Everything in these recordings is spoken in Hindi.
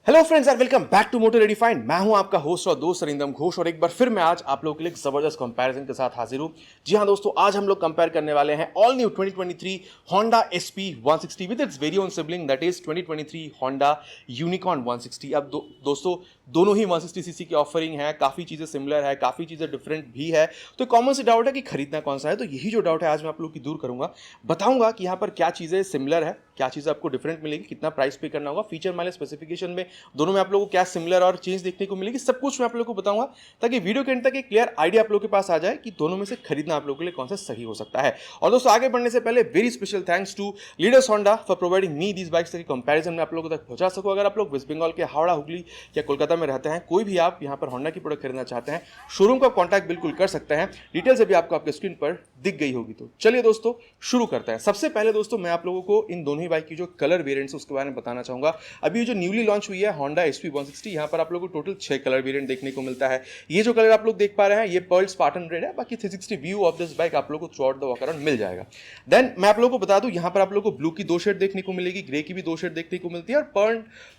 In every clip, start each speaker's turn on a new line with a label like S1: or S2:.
S1: Hello friends and welcome back to Motor Redefined. मैं हूं आपका होस्ट और दोस्त अरिंदम घोष और एक बार फिर मैं आज आप लोगों के लिए एक जबरदस्त कंपैरिजन के साथ हाजिर हूं। जी हां दोस्तों, आज हम लोग कंपेयर करने वाले हैं all new 2023 Honda SP 160 with its very own sibling that is 2023 Honda Unicorn 160। अब दोस्तों दोनों ही 160 सीसी की ऑफरिंग है, काफी चीजें सिमिलर है, काफी चीजें डिफरेंट भी है। तो कॉमन सी डाउट है कि खरीदना कौन सा है, तो यही जो डाउट है आज मैं आप लोग की दूर करूंगा। बताऊंगा कि यहाँ पर क्या चीजें सिमिलर है, क्या चीजें आपको डिफरेंट मिलेगी, कितना प्राइस पे करना होगा, फीचर माइलेज स्पेसिफिकेशन में दोनों में आप लोगों को क्या सिमिलर और चेंज देखने को मिलेगी, सब कुछ मैं आप लोगों को बताऊंगा ताकि वीडियो के एंड तक एक क्लियर आइडिया आप लोगों के पास आ जाए कि दोनों में से खरीदना आप लोगों के लिए कौन सा सही हो सकता है। और दोस्तों आगे बढ़ने से पहले very special thanks to leaders Honda for providing me these bikes ताकि कंपैरिजन में आप लोगों तक पहुंचा सकूं। अगर आप लोग वेस्ट बंगाल के हावड़ा, हुगली या कोलकाता में रहते हैं, कोई भी आप यहां पर होंडा की प्रोडक्ट खरीदना चाहते हैं, शोरूम का कॉन्टैक्ट बिल्कुल कर सकते हैं। डिटेल्स अभी आपको आपके स्क्रीन पर दिख गई होगी। तो चलिए दोस्तों शुरू करते हैं। सबसे पहले दोस्तों मैं आप लोगों को इन दोनों ही बाइक की जो कलर वेरिएंट्स उसके बारे में बताना चाहूंगा। अभी जो न्यूली लॉन्च हुई है Honda SP 160, यहां पर आप लोगों को टोटल 6 कलर वेरिएंट देखने को मिलता है। ये जो कलर आप लोग देख पा रहे हैं ये पर्ल स्पार्टन रेड है। बाकी 360 व्यू ऑफ दिस बाइक आप लोगों को throughout the walk around मिल जाएगा। देन मैं आप लोगों को बता दूं, यहां पर आप लोगों को ब्लू की 2 शेड देखने को मिलेगी, ग्रे की भी 2 शेड देखने को मिलती है और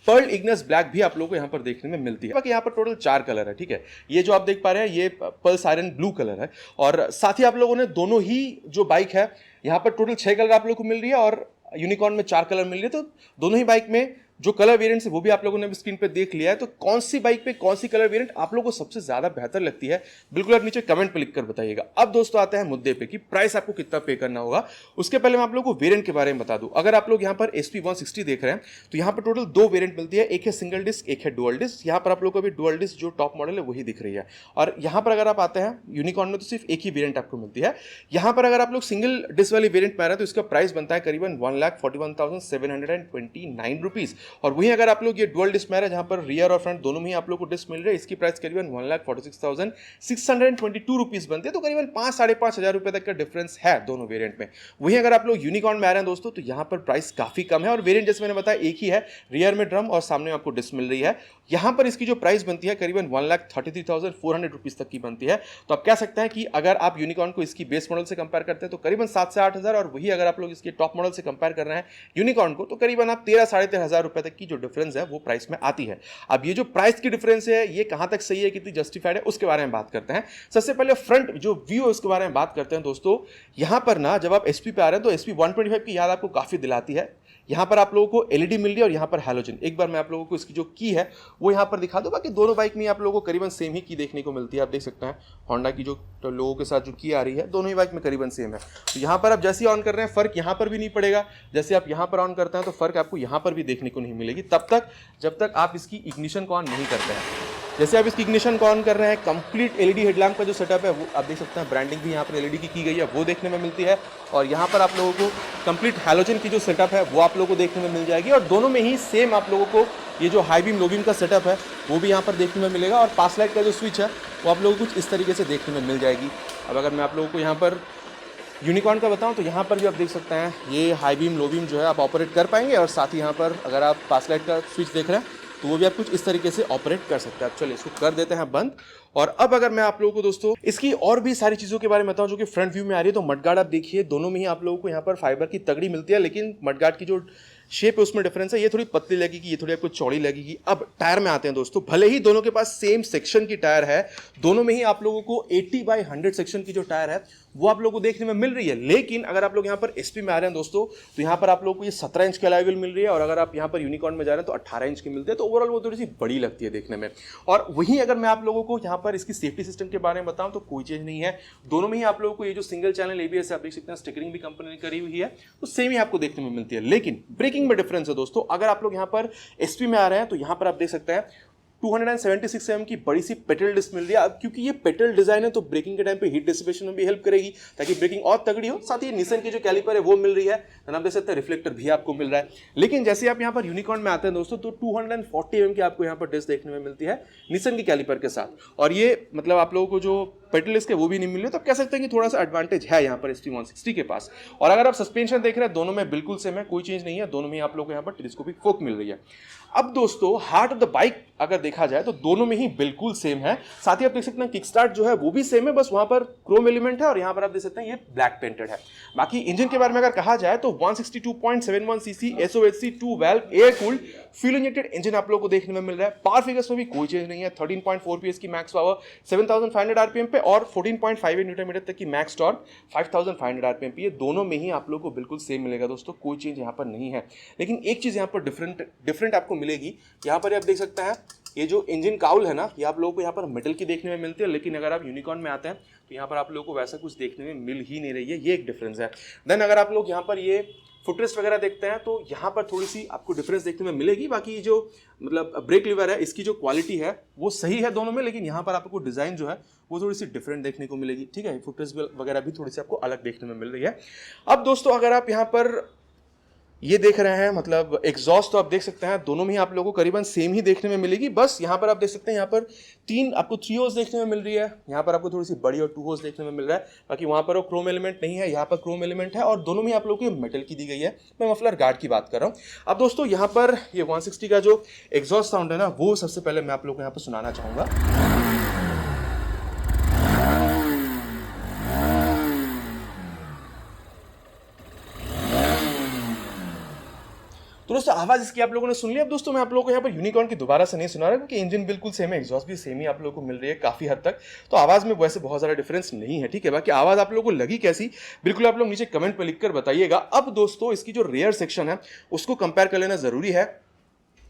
S1: पर्ल इग्निस ब्लैक भी आप लोगों को यहां पर देखने में मिलती है। बाकी यहां पर टोटल 4 कलर है, ठीक है। ये जो आप देख पा रहे हैं ये पर्ल सायरन ब्लू कलर है और साथ ही आप लोगों ने दोनों ही जो बाइक है यहां पर टोटल 6 कलर आप लोगों को मिल रही है और यूनिकॉर्न में 4 कलर मिल रही है। तो दोनों ही बाइक में जो कलर वेरिएंट्स है वो भी आप लोगों ने स्क्रीन पे देख लिया है। तो कौन सी बाइक पे कौन सी कलर वेरिएंट आप लोगों को सबसे ज्यादा बेहतर लगती है, बिल्कुल आप नीचे कमेंट पे लिखकर बताइएगा। अब दोस्तों आते हैं मुद्दे पे कि प्राइस आपको कितना पे करना होगा। उसके पहले मैं आप लोगों को वेरिएंट के बारे में बता दूं। अगर आप लोग यहां पर SP 160 देख रहे हैं तो यहां पर टोटल 2 वेरिएंट मिलती है, एक है सिंगल डिस्क, एक है डुअल डिस्क। यहां पर आप लोग को अभी डुअल डिस्क जो टॉप मॉडल है वही दिख रही है। और यहां पर अगर आप आते हैं यूनिकॉर्न में तो सिर्फ एक ही वेरिएंट आपको मिलती है। यहां पर अगर आप लोग सिंगल डिस्क वाली वेरिएंट पे आ रहे हैं तो इसका प्राइस बनता है करीबन 1,41,729 रुपीज। और वहीं अगर आप ये डुअल डिस्क में है जहां पर रियर और फ्रंट दोनों में आप लोग को डिस्क मिल रहे हैं, इसकी प्राइस करीबन 1,46,622 रुपीस बनते हैं। तो करीबन 5,500 रुपए तक का डिफरेंस है दोनों वेरिएंट में। वहीं अगर आप लोग यूनिकॉर्न में आ रहे हैं दोस्तों तो यहां पर प्राइस काफी कम है और वेरिएंट जैसे मैंने बताया एक ही है, रियर में ड्रम और सामने आपको डिस्क मिल रही है। यहां पर इसकी जो प्राइस बनती है करीबन 1,33,400 रुपीस तक की बनती है। तो आप कह सकते हैं कि अगर आप यूनिकॉर्न को इसकी बेस मॉडल से कंपेयर करते हैं तो करीबन 7 से 8 हजार, और वही अगर आप लोग इसके टॉप मॉडल से कंपेयर कर रहे हैं यूनिकॉर्न को तो करीबन आप 13 साढ़े 13,000 रुपए तक की जो डिफरेंस है वो प्राइस में आती है। अब ये जो प्राइस की डिफरेंस है ये कहां तक सही है, कितनी जस्टिफाइड है, उसके बारे में बात करते हैं। सबसे पहले फ्रंट जो व्यू है उसके बारे में बात करते हैं दोस्तों। यहां पर ना जब आप SP पे आ रहे हैं तो SP 125 की याद आपको काफी दिलाती है। यहां पर आप लोगों को LED मिल रही है और यहां पर हैलोजन। एक बार मैं आप लोगों को इसकी जो की है वो यहां पर दिखा दूं। बाकी दोनों बाइक में आप लोगों को करीबन सेम ही की देखने को मिलती है। आप देख सकते हैं होंडा की जो लोगों के साथ जो की आ रही है दोनों ही बाइक में करीबन सेम है। तो यहां पर आप जैसे ही ऑन कर रहे हैं फर्क यहां पर भी नहीं पड़ेगा, जैसे आप यहां पर ऑन करते हैं तो फर्क आपको यहां पर भी देखने को नहीं मिलेगी तब तक जब तक आप इसकी इग्निशन को ऑन नहीं करते हैं। जैसे आप इसकी इग्निशन को ऑन कर रहे हैं, कंप्लीट LED हेडलैम्प का जो सेटअप है वो आप देख सकते हैं, ब्रांडिंग भी यहाँ पर LED की गई है वो देखने में मिलती है। और यहाँ पर आप लोगों को कंप्लीट हैलोजन की जो सेटअप है वो आप लोगों को देखने में मिल जाएगी। और दोनों में ही सेम आप लोगों को ये जो हाई बीम लो बीम का सेटअप है वो भी यहाँ पर देखने में मिलेगा। और पास लाइट का जो स्विच है वो आप लोगों को कुछ इस तरीके से देखने में मिल जाएगी। अब अगर मैं आप लोगों को यहाँ पर यूनिकॉर्न का बताऊं तो यहाँ पर भी आप देख सकते हैं ये हाई बीम लो बीम जो है आप ऑपरेट कर पाएंगे। और साथ ही यहाँ पर अगर आप पास लाइट का स्विच देख रहे हैं तो वो भी आप कुछ इस तरीके से ऑपरेट कर सकते हैं। चलिए इसको कर देते हैं बंद। और अब अगर मैं आप लोगों को दोस्तों इसकी और भी सारी चीजों के बारे में बताऊं जो कि फ्रंट व्यू में आ रही है तो मडगार्ड आप देखिए दोनों में ही आप लोगों को यहाँ पर फाइबर की तगड़ी मिलती है, लेकिन मडगार्ड की जो शेप है उसमें डिफरेंस है, ये थोड़ी पतली लगेगी, ये थोड़ी आपको चौड़ी लगेगी। अब टायर में आते हैं दोस्तों, भले ही दोनों के पास सेम सेक्शन की टायर है, दोनों में ही आप लोगों को 80/100 सेक्शन की जो टायर है वो आप लोगों को देखने में मिल रही है। लेकिन अगर आप लोग यहाँ पर SP में आ रहे हैं दोस्तों तो यहाँ पर आप लोगों को ये 17 इंच की अलॉय व्हील मिल रही है। और अगर आप यहाँ पर यूनिकॉर्न में जा रहे हैं तो 18 इंच की मिलती है। तो ओवरऑल वो थोड़ी सी बड़ी लगती है देखने में। और वहीं अगर मैं आप लोगों को यहाँ पर इसकी सेफ्टी सिस्टम के बारे में बताऊं तो कोई चेंज नहीं है। दोनों में ही आप लोगों को ये जो सिंगल चैनल ABS आप देख सकते हैं, स्टिकरिंग भी कंपनी ने करी हुई है, तो सेम ही आपको देखने में मिलती है। लेकिन ब्रेकिंग में डिफरेंस है दोस्तों। अगर आप लोग यहाँ पर SP में आ रहे हैं तो यहाँ पर आप देख सकते हैं 276 mm की बड़ी सी पेटल डिस्क मिल रही है। अब क्योंकि ये पेटल डिजाइन है तो ब्रेकिंग के टाइम पे हीट डिसिपेशन में भी हेल्प करेगी ताकि ब्रेकिंग और तगड़ी हो। साथ ही निसन की जो कैलिपर है वो मिल रही है, आप देख सकते हैं रिफ्लेक्टर भी आपको मिल रहा है। लेकिन जैसे आप यहाँ पर यूनिकॉर्न में आते हैं दोस्तों तो 240 mm की आपको यहाँ पर डिस्क देखने में मिलती है निसन की कैलिपर के साथ। और ये मतलब आप लोगों को जो पेडल डिस्क है वो भी नहीं मिल रही, तो आप कह सकते हैं कि थोड़ा सा एडवांटेज है यहाँ पर SP160 के पास। और अगर आप सस्पेंशन देख रहे हैं दोनों में बिल्कुल सेम है, कोई चेंज नहीं है, दोनों में आप लोग को यहाँ पर टेलीस्कोपिक फोक मिल रही है। अब दोस्तों हार्ट ऑफ द बाइक अगर देखा जाए तो दोनों में ही बिल्कुल सेम है। साथ ही आप देख सकते हैं किक स्टार्ट जो है वो भी सेम है, बस वहां पर क्रोम एलिमेंट है और यहां पर आप देख सकते हैं ये ब्लैक पेंटेड है। बाकी इंजन के बारे में अगर कहा जाए तो 162.71 CC SOHC 2 valve air cooled fuel injected engine आप लोगों को देखने में मिल रहा है। पावर फिगर्स में भी कोई चेंज नहीं है, 13.4 PS की मैक्स पावर 7500 आरपीएम पे और 14.58 न्यूटन मीटर तक की मैक्स टॉर्क 5500 आरपीएम पे, ये दोनों में ही आप लोग को बिल्कुल सेम मिलेगा दोस्तों, कोई चेंज यहाँ पर नहीं है। लेकिन एक चीज यहाँ पर डिफरेंट आपको मिलेगी, यहाँ पर आप देख सकते हैं ये जो इंजन काउल है ना, ये आप लोगों को यहाँ पर मेटल की देखने में मिलती है, लेकिन अगर आप यूनिकॉर्न में आते हैं तो यहाँ पर आप लोगों को वैसा कुछ देखने में मिल ही नहीं रही है, ये एक डिफरेंस है। देन अगर आप लोग यहाँ पर ये फुटरेस्ट वगैरह देखते हैं तो यहाँ पर थोड़ी सी आपको डिफरेंस देखने में मिलेगी। बाकी जो मतलब ब्रेक लीवर है इसकी जो क्वालिटी है वो सही है दोनों में, लेकिन यहाँ पर आपको डिजाइन जो है वो थोड़ी सी डिफरेंट देखने को मिलेगी, ठीक है। फुटरेस्ट वगैरह भी थोड़ी सी आपको अलग देखने में मिल रही है। अब दोस्तों अगर आप यहाँ पर ये देख रहे हैं मतलब एग्जॉस्ट, तो आप देख सकते हैं दोनों में ही आप लोगों को करीबन सेम ही देखने में मिलेगी। बस यहाँ पर आप देख सकते हैं यहाँ पर आपको 3 होल्स देखने में मिल रही है, यहाँ पर आपको थोड़ी सी बड़ी और 2 होल्स देखने में मिल रहा है। बाकी वहाँ पर वो क्रोम एलिमेंट नहीं है, यहाँ पर क्रोम एलिमेंट है और दोनों में आप लोगों को मेटल की दी गई है। मैं मफलर गार्ड की बात कर रहा हूँ। अब दोस्तों यहाँ पर ये 160 का जो एग्जॉस्ट साउंड है ना, वो सबसे पहले मैं आप लोगों को यहाँ पर सुनाना चाहूँगा। तो दोस्तों आवाज इसकी आप लोगों ने सुन ली। अब दोस्तों मैं आप लोगों को यहाँ पर यूनिकॉर्न की दोबारा से नहीं सुना रहा क्योंकि इंजन बिल्कुल सेम है, एग्जॉस्ट भी सेम ही आप लोगों को मिल रही है काफी हद तक, तो आवाज में वैसे बहुत ज्यादा डिफरेंस नहीं है, ठीक है। बाकी आवाज आप लोगों को लगी कैसी, बिल्कुल आप लोग नीचे कमेंट पर लिखकर बताइएगा। अब दोस्तों इसकी जो रेयर सेक्शन है उसको कंपेयर कर लेना जरूरी है।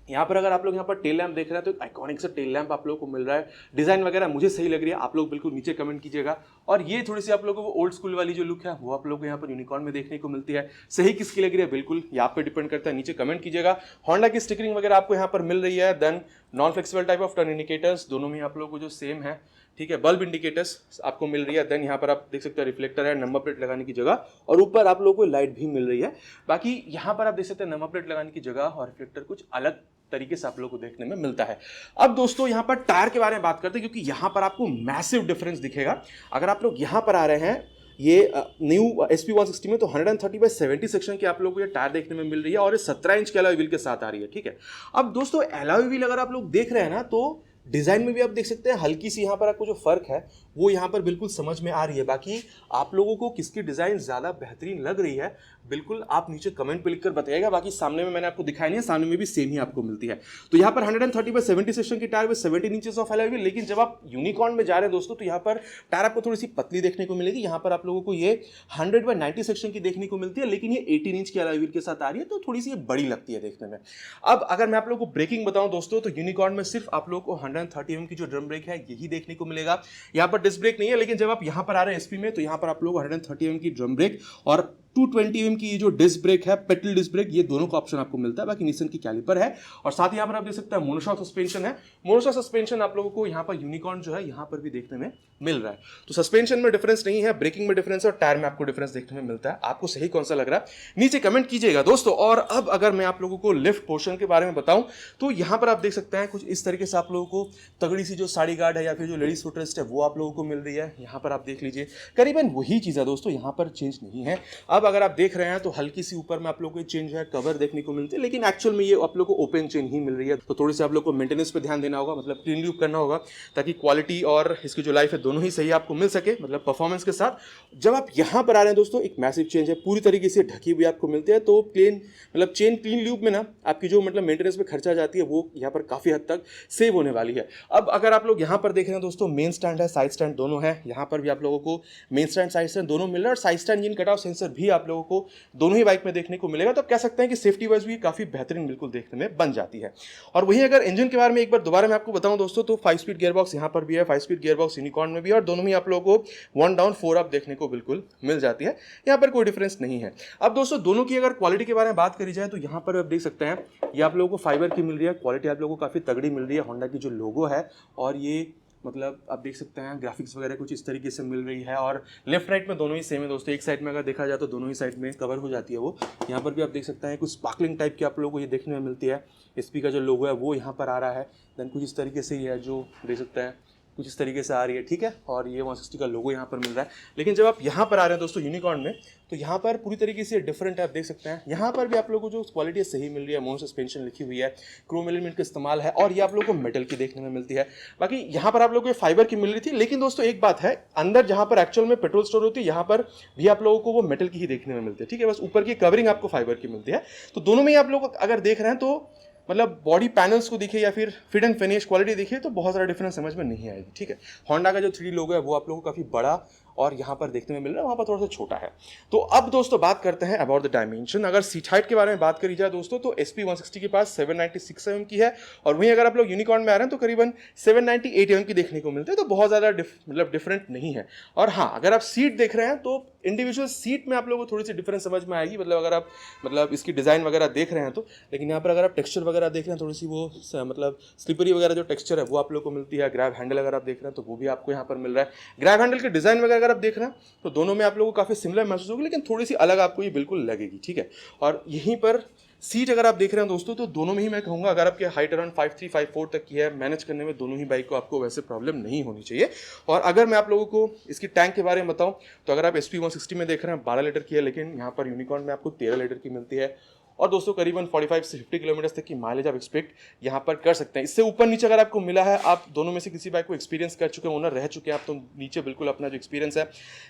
S1: यहाँ पर अगर आप लोग यहाँ पर टेल लैंप देख रहे हैं तो एक आइकॉनिक सा टेल लैंप आप लोगों को मिल रहा है। डिजाइन वगैरह मुझे सही लग रही है, आप लोग बिल्कुल नीचे कमेंट कीजिएगा। और ये थोड़ी सी आप लोगों को ओल्ड स्कूल वाली जो लुक है वो आप लोगों को यहाँ पर यूनिकॉर्न में देखने को मिलती है। सही किसकी लग रही है बिल्कुल ये आप पे डिपेंड करता है, नीचे कमेंट कीजिएगा। होंडा की स्टिकरिंग वगैरह आपको यहाँ पर मिल रही है। Then non flexible type of turn indicators दोनों में आप लोगों को जो सेम है, ठीक है। बल्ब इंडिकेटर्स आपको मिल रही है। देन यहाँ पर आप देख सकते हैं रिफ्लेक्टर है नंबर प्लेट लगाने की जगह, और ऊपर आप लोगों को लाइट भी मिल रही है। बाकी यहाँ पर आप देख सकते हैं नंबर प्लेट लगाने की जगह और रिफ्लेक्टर कुछ अलग तरीके से आप लोगों को देखने में मिलता है। अब दोस्तों यहाँ पर टायर के बारे में बात करते हैं क्योंकि यहाँ पर आपको मैसिव डिफरेंस दिखेगा। अगर आप लोग यहाँ पर आ रहे हैं ये न्यू SP160 में, तो 130/70 सेक्शन की आप लोगों को ये टायर देखने में मिल रही है और ये 17 इंच के अलॉय व्हील के साथ आ रही है, ठीक है। अब दोस्तों अलॉय व्हील अगर आप लोग देख रहे हैं ना तो डिजाइन में भी आप देख सकते हैं हल्की सी यहाँ पर आपको जो फर्क है वो यहाँ पर बिल्कुल समझ में आ रही है। बाकी आप लोगों को किसकी डिजाइन ज्यादा बेहतरीन लग रही है बिल्कुल आप नीचे कमेंट पे लिखकर बताइएगा। बाकी सामने में मैंने आपको दिखाया नहीं है, सामने में भी सेम ही आपको मिलती है। तो यहाँ पर 130/70 सेक्शन की टायर में 17 इंचेस ऑफ अलॉय व्हील, लेकिन जब आप यूनिकॉर्न में जा रहे हैं दोस्तों तो यहाँ पर टायर आपको थोड़ी सी पतली देखने को मिलेगी। यहाँ पर आप लोगों को ये 100/90 सेक्शन की देखने को मिलती है, लेकिन ये 18 इंच की अलॉय व्हील के साथ आ रही है, तो थोड़ी सी बड़ी लगती है देखने में। अब अगर मैं आप लोगों को ब्रेकिंग बताऊं दोस्तों तो यूनिकॉर्न में सिर्फ आप लोगों को 130 mm की जो ड्रम ब्रेक है यही देखने को मिलेगा। यहाँ पर डिस्क ब्रेक नहीं है, लेकिन जब आप यहाँ पर आ रहे हैं SP में तो यहाँ पर आप लोगों को 130 mm की ड्रम ब्रेक और 220 mm की जो डिस्क ब्रेक है, पेडल डिस्क ब्रेक, ये दोनों का ऑप्शन आपको मिलता है। बाकी निसन की कैलिपर है और साथ ही यहाँ पर आप देख सकते हैं मोनोशॉक सस्पेंशन है। मोनोशॉक सस्पेंशन आप लोगों को यहाँ पर यूनिकॉर्न जो है यहाँ पर भी देखने में मिल रहा है। तो सस्पेंशन में डिफरेंस नहीं है, ब्रेकिंग में डिफरेंस है और टायर में आपको डिफरेंस देखने में मिलता है। आपको सही कौन सा लग रहा है नीचे कमेंट कीजिएगा दोस्तों। और अब अगर मैं आप लोगों को लिफ्ट पोर्शन के बारे में बताऊं तो यहाँ पर आप देख सकते हैं कुछ इस तरीके से आप लोगों को तगड़ी सी जो साड़ी गार्ड है या फिर जो लेडीज फुटरेस्ट है वो आप लोगों को मिल रही है। यहाँ पर आप देख लीजिए करीबन वही चीज़ है दोस्तों, यहाँ पर चेंज नहीं है। अब अगर आप देख रहे हैं तो हल्की सी ऊपर में आप लोगों को चेंज है, कवर देखने को मिलती है, लेकिन एक्चुअल में ये आप लोगों को ओपन चेन ही मिल रही है। तो थोड़ी सी आप लोगों को मेंटेनेंस पे ध्यान देना होगा, मतलब क्लीन लूप करना होगा ताकि क्वालिटी और इसकी जो लाइफ है दोनों ही सही आपको मिल सके, मतलब परफॉर्मेंस के साथ। जब आप यहाँ पर आ रहे हैं दोस्तों एक मैसिव चेंज है, पूरी तरीके से ढकी हुई आपको मिलती है। तो प्लेन मतलब चेन क्लीन लूप में ना आपकी जो मतलब मेंटेनेंस पे खर्चा जाती है वो यहाँ पर काफी हद तक सेव होने वाली है। अब अगर आप लोग यहाँ पर देख रहे हैं दोस्तों मेन स्टैंड है, साइड स्टैंड दोनों है। यहाँ पर भी आप लोगों को मेन स्टैंड साइड स्टैंड दोनों मिल रहा है और side stand engine cut off sensor भी आप लोगों को दोनों ही बाइक में देखने को मिलेगा। तो आप कह सकते हैं कि सेफ्टी वाइज भी काफी बेहतरीन बिल्कुल देखने में बन जाती है। और वहीं अगर इंजन के बारे में एक बार दोबारा मैं आपको बताऊं दोस्तों तो 5 स्पीड गियर बॉक्स यहाँ पर भी है, 5 स्पीड गियर बॉक्स यूनिकॉर्न में भी है और दोनों में आप लोगों को 1 डाउन 4 अप देखने को बिल्कुल मिल जाती है। यहाँ पर कोई डिफरेंस नहीं है। अब दोस्तों दोनों की अगर क्वालिटी के बारे में बात करी जाए तो यहाँ पर आप देख सकते हैं ये आप लोगों को फाइबर की मिल रही है, क्वालिटी आप लोगों को काफी तगड़ी मिल रही है। होंडा की जो लोगो है और ये मतलब आप देख सकते हैं ग्राफिक्स वगैरह कुछ इस तरीके से मिल रही है और लेफ्ट राइट में दोनों ही सेम है दोस्तों। एक साइड में अगर देखा जाए तो दोनों ही साइड में कवर हो जाती है वो। यहाँ पर भी आप देख सकते हैं कुछ स्पार्कलिंग टाइप की आप लोगों को ये देखने में मिलती है। SP का जो लोगो है वो यहाँ पर आ रहा है। देन कुछ इस तरीके से ही है जो देख सकते हैं कुछ इस तरीके से आ रही है, ठीक है, और ये 160 का लोगो यहाँ पर मिल रहा है। लेकिन जब आप यहाँ पर आ रहे हैं दोस्तों यूनिकॉर्न में, तो यहाँ पर पूरी तरीके से डिफरेंट है, आप देख सकते हैं। यहाँ पर भी आप लोगों को जो क्वालिटी है सही मिल रही है, मोनो सस्पेंशन लिखी हुई है, क्रोम एलिमेंट का इस्तेमाल है, और ये आप लोगों को मेटल की देखने में मिलती है। बाकी यहाँ पर आप लोगों को फाइबर की मिल रही थी, लेकिन दोस्तों एक बात है, अंदर जहाँ पर एक्चुअल में पेट्रोल स्टोर होती है, यहाँ पर भी आप लोगों को वो मेटल की ही देखने में मिलती है, ठीक है, बस ऊपर की कवरिंग आपको फाइबर की मिलती है। तो दोनों में ही आप लोग अगर देख रहे हैं तो मतलब बॉडी पैनल्स को देखिए या फिर फिट एंड फिनिश क्वालिटी देखिए तो बहुत सारा डिफरेंस समझ में नहीं आएगी, ठीक है। होंडा का जो 3D लोगो है वो आप लोगों को काफ़ी बड़ा और यहाँ पर देखने में मिल रहा है, वहाँ पर थोड़ा सा छोटा है। तो अब दोस्तों बात करते हैं अबाउट द डायमेंशन। अगर सीट हाइट के बारे में बात करी जाए दोस्तों, तो SP 160 के पास 796 mm की है, और वहीं अगर आप लोग यूनिकॉर्न में आ रहे हैं तो करीबन 798 mm की देखने को मिलते हैं, तो बहुत ज़्यादा मतलब डिफरेंट नहीं है। और हाँ, अगर आप सीट देख रहे हैं तो इंडिविजुअल सीट में आप लोगों को थोड़ी सी डिफरेंस समझ में आएगी, मतलब अगर आप मतलब इसकी डिज़ाइन वगैरह देख रहे हैं तो। लेकिन यहाँ पर अगर आप टेक्सचर वगैरह देख रहे हैं, थोड़ी सी वो मतलब स्लिपरी वगैरह जो टेक्सचर है वो आप लोग को मिलती है। ग्रैब हैंडल अगर आप देख रहे हैं तो वो भी आपको यहाँ पर मिल रहा है। ग्रैब हैंडल के डिज़ाइन वगैरह अगर आप देख रहे हैं तो दोनों में आप लोगों को काफ़ी सिमिलर महसूस होगी, लेकिन थोड़ी सी अलग आपको ये बिल्कुल लगेगी, ठीक है। और यहीं पर सीट अगर आप देख रहे हैं दोस्तों, तो दोनों में ही मैं कहूँगा अगर आपकी हाइट अराउंड 5'3", 5'4" तक की है, मैनेज करने में दोनों ही बाइक को आपको वैसे प्रॉब्लम नहीं होनी चाहिए। और अगर मैं आप लोगों को इसकी टैंक के बारे में बताऊं, तो अगर आप SP 160 में देख रहे हैं 12 लीटर की है, लेकिन यहाँ पर यूनिकॉर्न में आपको 13 लीटर की मिलती है। और दोस्तों करीबन 45 से 50 किलोमीटर तक की माइलेज आप एक्सपेक्ट यहाँ पर कर सकते हैं। इससे ऊपर नीचे अगर आपको मिला है, आप दोनों में से किसी बाइक को एक्सपीरियंस कर चुके हैं, ओनर रह चुके हैं आप, तो नीचे बिल्कुल अपना जो एक्सपीरियंस है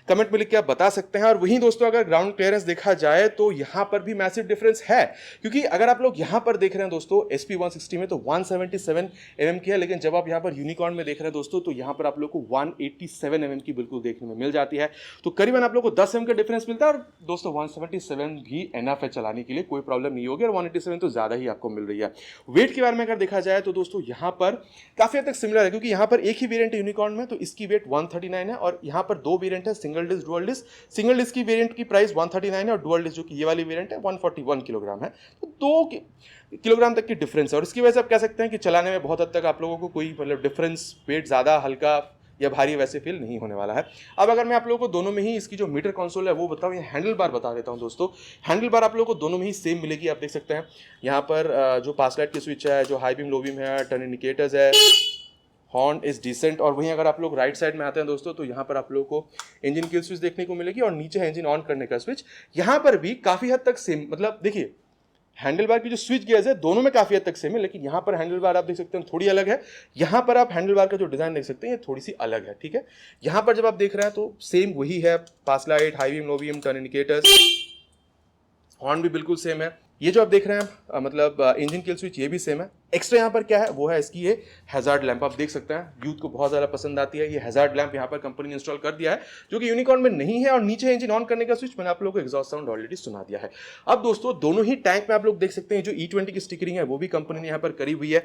S1: कमेंट में लिख के आप बता सकते हैं। और वहीं दोस्तों अगर ग्राउंड क्लियरेंस देखा जाए तो यहाँ पर भी मैसिव डिफरेंस है, क्योंकि अगर आप लोग यहाँ पर देख रहे हैं दोस्तों SP 160 में तो 177 mm की है, लेकिन जब आप यहाँ पर यूनिकॉर्न में देख रहे हैं दोस्तों तो यहाँ पर आप लोग को 187 mm की बिल्कुल देखने में मिल जाती है। तो करीबन आप लोग को 10 mm का डिफरेंस मिलता है। और दोस्तों 177 भी एनफ है चलाने के लिए, कोई प्रॉब्लम नहीं होगी, और 187 तो ज़्यादा ही आपको मिल रही है। वेट के बारे में अगर देखा जाए तो दोस्तों यहाँ पर काफ़ी हद तक सिमिलर है, क्योंकि यहाँ पर एक ही वेरिएंट है यूनिकॉर्न में, तो इसकी वेट 139 है, और यहाँ पर दो वेरिएंट है, single disc dual disc. Single disc की वेरिएंट की प्राइस 139 है, और डुअल डिस्क जो कि ये वाली वेरिएंट है 141 किलोग्राम है, तो 2 किलोग्राम तक की डिफरेंस है। और इसकी वजह से आप कह सकते हैं कि चलाने में बहुत हद तक आप लोगों को कोई मतलब डिफरेंस, वेट ज़्यादा हल्का या भारी वैसे फील नहीं होने वाला है। अब अगर मैं आप लोगों को दोनों में ही इसकी जो मीटर कंसोल है वो बताऊं, ये हैंडल बार बता देता हूं दोस्तों। हैंडल बार आप लोगों को दोनों में ही सेम मिलेगी, आप देख सकते हैं यहाँ पर जो पास लाइट की स्विच है, जो हाई बीम लो बीम है, टर्न इंडिकेटर्स है, हॉर्न इज डिसेंट। और वहीं अगर आप लोग राइट साइड में आते हैं दोस्तों, तो यहाँ पर आप लोगों को इंजन किल स्विच देखने को मिलेगी, और नीचे है इंजन ऑन करने का स्विच। यहाँ पर भी काफ़ी हद तक सेम, मतलब देखिए हैंडल बार की जो स्विच गियर्स है दोनों में काफी हद तक सेम है, लेकिन यहाँ पर हैंडल बार आप देख सकते हैं थोड़ी अलग है। यहाँ पर आप हैंडल बार का जो डिजाइन देख सकते हैं ये थोड़ी सी अलग है, ठीक है। यहाँ पर जब आप देख रहे हैं तो सेम वही है, pass light, high beam, low beam, turn indicators, horn भी बिल्कुल सेम है। ये जो आप देख रहे हैं मतलब इंजन किल स्विच, ये भी सेम है। एक्स्ट्रा यहाँ पर क्या है वो है इसकी ये हैजार्ड लैंप, आप देख सकते हैं यूथ को बहुत ज़्यादा पसंद आती है। ये हैजार्ड लैंप यहाँ पर कंपनी ने इंस्टॉल कर दिया है, जो कि यूनिकॉर्न में नहीं है। और नीचे इंजन ऑन करने का स्विच मैंने आप लोगों को एग्जॉस्ट साउंड ऑलरेडी सुना दिया है। अब दोस्तों दोनों ही टैंक में आप लोग देख सकते हैं जो E20 की स्टिकरिंग है वो भी कंपनी ने यहाँ पर करी हुई है।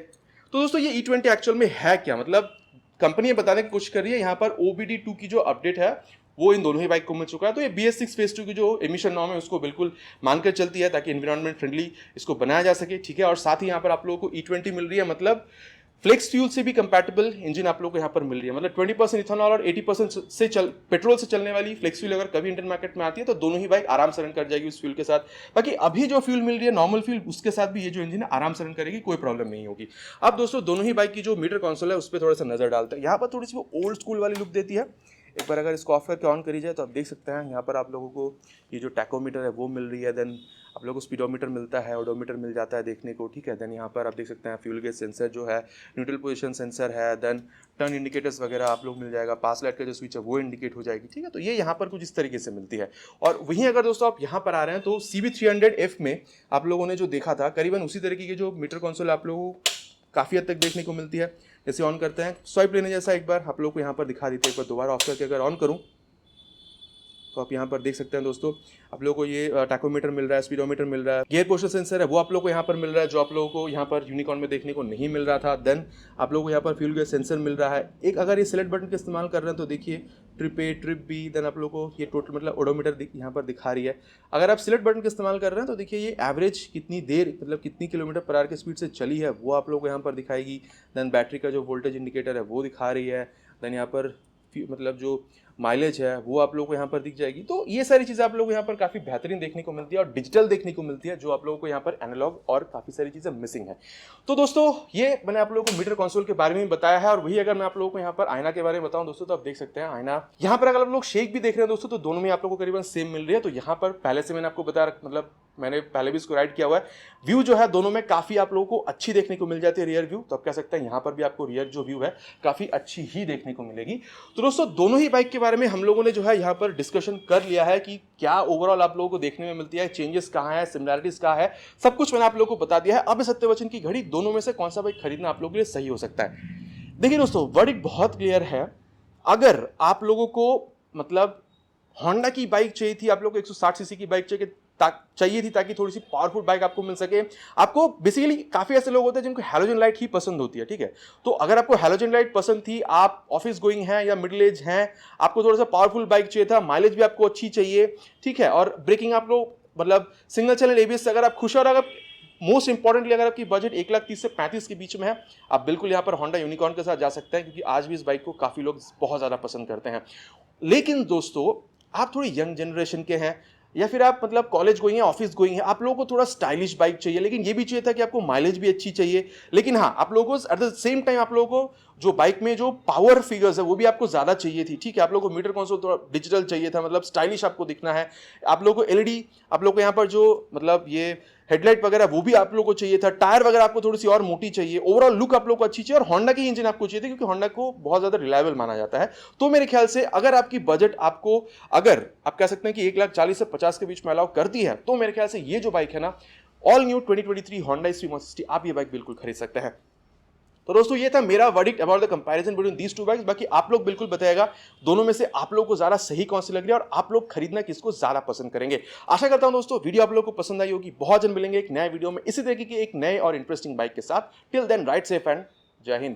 S1: तो दोस्तों ये E20 एक्चुअल में है क्या, मतलब कंपनी ये बताने की कोशिश कर रही है, यहाँ पर OBD2 की जो अपडेट है वो इन दोनों ही बाइक को मिल चुका है। तो ये BS6 फेज 2 की जो एमिशन नॉर्म है उसको बिल्कुल मानकर चलती है, ताकि एनवायरनमेंट फ्रेंडली इसको बनाया जा सके, ठीक है। और साथ ही यहाँ पर आप लोगों को E20 मिल रही है, मतलब फ्लेक्स फ्यूल से भी कंपैटिबल इंजन आप लोगों को यहाँ पर मिल रही है। मतलब 20% इथेनॉल और 80% से पेट्रोल से चलने वाली फ्लेक्स फ्यूल अगर कभी इंडियन मार्केट में आती है तो दोनों ही बाइक आराम से रन कर जाएगी उस फ्यूल के साथ। बाकी अभी जो फ्यूल मिल रही है नॉर्मल फ्यूल, उसके साथ भी ये जो इंजन है आराम से रन करेगी, कोई प्रॉब्लम नहीं होगी। अब दोस्तों दोनों ही बाइक की जो मीटर कंसोल है उस पर थोड़ा सा नजर डालते हैं। यहाँ पर थोड़ी सी वो ओल्ड स्कूल वाली लुक देती है। एक बार अगर इसको ऑफ करके ऑन करी जाए तो आप देख सकते हैं यहाँ पर आप लोगों को ये जो टैकोमीटर है वो मिल रही है। देन आप लोगों को स्पीडोमीटर मिलता है, ओडोमीटर मिल जाता है देखने को, ठीक है। देन यहाँ पर आप देख सकते हैं फ्यूल गेज सेंसर जो है, न्यूट्रल पोजीशन सेंसर है, देन टर्न इंडिकेटर्स वगैरह आप लोग मिल जाएगा, पास लाइट का जो स्विच है वो इंडिकेट हो जाएगी, ठीक है। तो ये यहाँ पर कुछ इस तरीके से मिलती है। और वहीं अगर दोस्तों आप यहाँ पर आ रहे हैं तो CB300F में आप लोगों ने जो देखा था करीबन उसी तरीके की जो मीटर कंसोल आप लोगों को काफ़ी हद तक देखने को मिलती है। जैसे ऑन करते हैं स्वाइप लेने जैसा, एक बार आप लोग को यहाँ पर दिखा देते हैं। एक बार दोबारा ऑफ करके अगर ऑन करूँ तो आप यहाँ पर देख सकते हैं दोस्तों, आप लोगों को ये टैकोमीटर मिल रहा है, स्पीडोमीटर मिल रहा है, गियर पोस्टर सेंसर है वो आप लोगों को यहाँ पर मिल रहा है, जो आप लोगों को यहाँ पर यूनिकॉर्न में देखने को नहीं मिल रहा था। देन आप लोगों को यहाँ पर फ्यूल गेज सेंसर मिल रहा है। एक अगर ये सिलेक्ट बटन का इस्तेमाल कर रहे हैं तो देखिए trip A, trip B, then आप लोगों को ये टोटल मतलब ओडोमीटर यहाँ पर दिखा रही है। अगर आप सिलेक्ट बटन का इस्तेमाल कर रहे हैं तो देखिए ये एवरेज कितनी देर मतलब कितनी किलोमीटर पर आवर की स्पीड से चली है वो आप लोगों को यहाँ पर दिखाएगी। देन बैटरी का जो वोल्टेज इंडिकेटर है वो दिखा रही है। देन यहाँ पर मतलब जो माइलेज है वो आप लोगों को यहाँ पर दिख जाएगी। तो ये सारी चीज़ें आप लोगों को यहाँ पर काफ़ी बेहतरीन देखने को मिलती है और डिजिटल देखने को मिलती है, जो आप लोगों को यहाँ पर एनालॉग और काफ़ी सारी चीज़ें मिसिंग है। तो दोस्तों ये मैंने आप लोगों को मीटर कंसोल के बारे में बताया है, और वही अगर मैं आप लोगों को यहाँ पर आईना के बारे में बताऊं दोस्तों, तो आप देख सकते हैं आईना यहाँ पर अगर आप लोग शेक भी देख रहे हैं दोस्तों, तो दोनों में आप लोगों को करीबन सेम मिल रही है। तो यहाँ पर पहले से मैंने आपको बताया, मतलब मैंने पहले भी इसको राइड किया हुआ है, व्यू जो है दोनों में काफ़ी आप लोगों को अच्छी देखने को मिल जाती है रियर व्यू। तो आप कह सकते हैं यहाँ पर भी आपको रियर जो व्यू है काफ़ी अच्छी ही देखने को मिलेगी। तो दोस्तों दोनों ही बाइक के बारे में हम लोगों ने जो है यहाँ पर डिस्कशन कर लिया है कि क्या ओवरऑल आप लोगों को देखने में मिलती है, चेंजेस कहाँ है, सिमिलैरिटीज कहाँ है, सब कुछ मैंने आप लोगों को बता दिया है। अब इस सत्यवचन की घड़ी दोनों में से कौन सा बाइक खरीदना आप लोगों के लिए सही हो सकता है। देखिए दोस्तों वर्डिक्ट बहुत क्लियर है। अगर आप लोगों को मतलब होंडा की बाइक चाहिए थी, आप लोग को 160 सीसी की बाइक चाहिए थी ताकि थोड़ी सी पावरफुल बाइक आपको मिल सके। आपको बेसिकली काफी ऐसे लोग होते हैं जिनको हैलोजन लाइट ही पसंद होती है, ठीक है। तो अगर आपको हैलोजन लाइट पसंद थी, आप ऑफिस गोइंग हैं या मिडिल एज हैं, आपको थोड़ा सा पावरफुल बाइक चाहिए था, माइलेज भी आपको अच्छी चाहिए, ठीक है, और ब्रेकिंग आप लोग मतलब सिंगल चैनल एबीएस से अगर आप खुश हैं, और अगर मोस्ट इंपॉर्टेंटली अगर आपकी बजट 1,30,000 से 35 के बीच में है, आप बिल्कुल यहाँ पर होंडा यूनिकॉर्न के साथ जा सकते हैं, क्योंकि आज भी इस बाइक को काफी लोग बहुत ज्यादा पसंद करते हैं। लेकिन दोस्तों आप थोड़ी यंग जनरेशन के हैं, या फिर आप मतलब कॉलेज गोइंग है, ऑफिस गोइंग है, आप लोगों को थोड़ा स्टाइलिश बाइक चाहिए, लेकिन ये भी चाहिए था कि आपको माइलेज भी अच्छी चाहिए, लेकिन हाँ आप लोगों को एट द सेम टाइम आप लोगों को जो बाइक में जो पावर फिगर्स है वो भी आपको ज्यादा चाहिए थी, ठीक है। आप लोगों को मीटर कंसोल थोड़ा डिजिटल चाहिए था, मतलब स्टाइलिश आपको दिखना है। आप लोगों को एलईडी, आप लोगों को यहाँ पर जो मतलब ये हेडलाइट वगैरह वो भी आप लोगों को चाहिए था। टायर वगैरह आपको थोड़ी सी और मोटी चाहिए, ओवरऑल लुक आप लोगों को अच्छी चाहिए, और होंडा की इंजन आपको चाहिए थी, क्योंकि होंडा को बहुत ज्यादा रिलायबल माना जाता है। तो मेरे ख्याल से अगर आपकी बजट आपको, अगर आप कह सकते हैं कि 1,40,000 से 50 के बीच में अलाउ करती है, तो मेरे ख्याल से ये जो बाइक है ना, ऑल न्यू 2023 होंडा SV 160, आप ये बाइक बिल्कुल खरीद सकते हैं। तो दोस्तों ये था मेरा verdict about the comparison between these two bikes. बाकी आप लोग बिल्कुल बताइएगा दोनों में से आप लोगों को ज्यादा सही कौन सी लग रही है, और आप लोग खरीदना किसको ज्यादा पसंद करेंगे। आशा करता हूं दोस्तों वीडियो आप लोगों को पसंद आई होगी। बहुत जल्द मिलेंगे एक नए वीडियो में इसी तरीके की एक नए और इंटरेस्टिंग बाइक के साथ। Till then ride safe and जय हिंद।